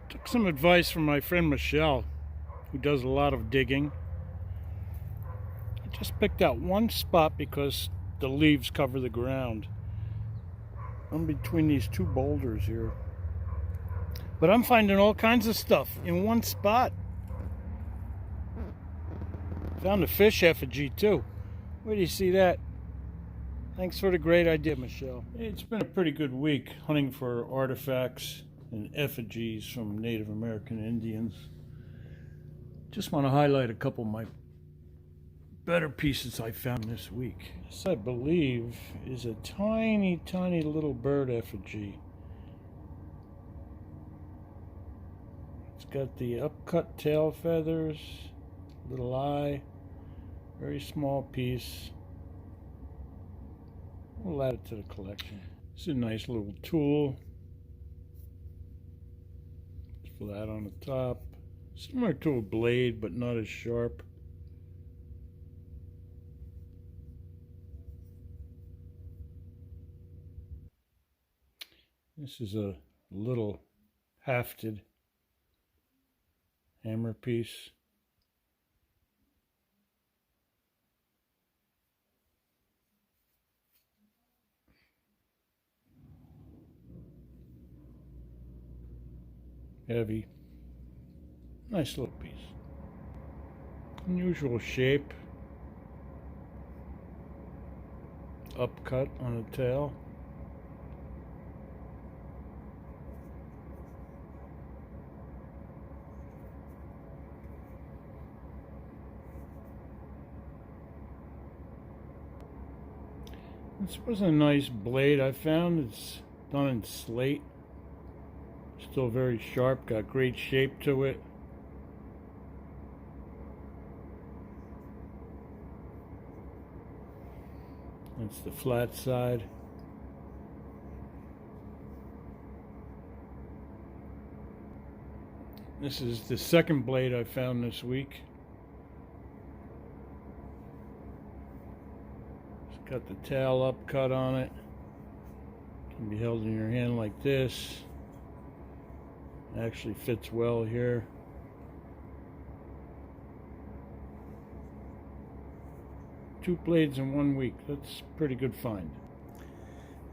Took some advice from my friend Michelle, who does a lot of digging. I just picked out one spot because the leaves cover the ground. I'm between these two boulders here. But I'm finding all kinds of stuff in one spot. Found a fish effigy too. Where do you see that? Thanks for the great idea, Michelle. It's been a pretty good week hunting for artifacts and effigies from Native American Indians. Just want to highlight a couple of my better pieces I found this week. This, I believe, is a tiny, tiny little bird effigy. It's got the upcut tail feathers, little eye, very small piece. We'll add it to the collection. It's a nice little tool. It's flat on the top. Similar to a blade, but not as sharp. This is a little hafted hammer piece. Heavy. Nice little piece. Unusual shape. Upcut on the tail. This was a nice blade I found. It's done in slate. Still very sharp, got great shape to it. That's the flat side. This is the second blade I found this week. It's got the tail upcut on it. Can be held in your hand like this. Actually fits well here. Two blades in 1 week. That's a pretty good find.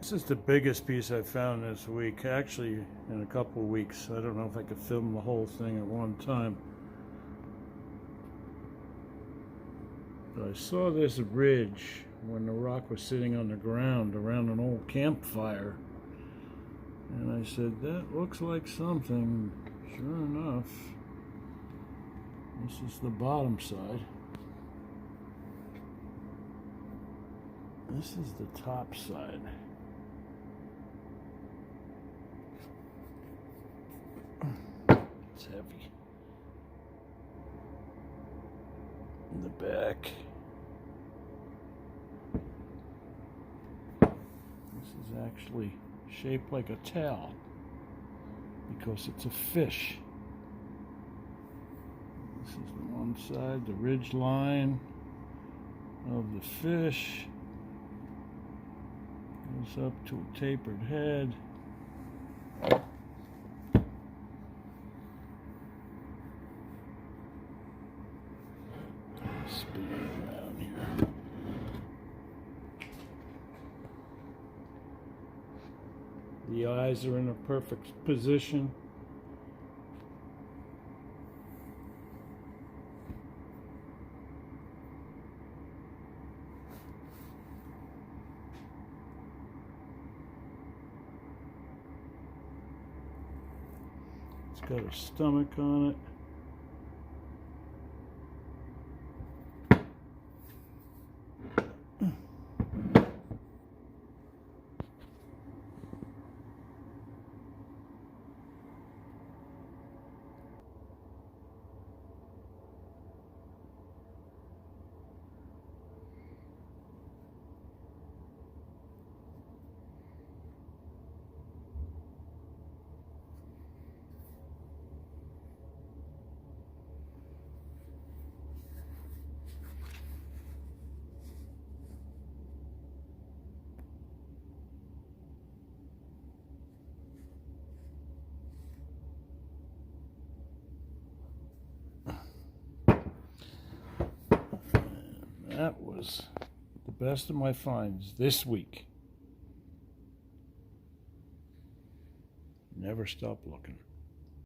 This is the biggest piece I found this week. Actually, in a couple of weeks. I don't know if I could film the whole thing at one time. But I saw this ridge when the rock was sitting on the ground around an old campfire. And I said, that looks like something. Sure enough, this is the bottom side. This is the top side. It's heavy. In the back. This is actually shaped like a tail because it's a fish. This is the one side, the ridge line of the fish. Goes up to a tapered head. Spin it around here. The eyes are in a perfect position. It's got a stomach on it. That was the best of my finds this week. Never stop looking.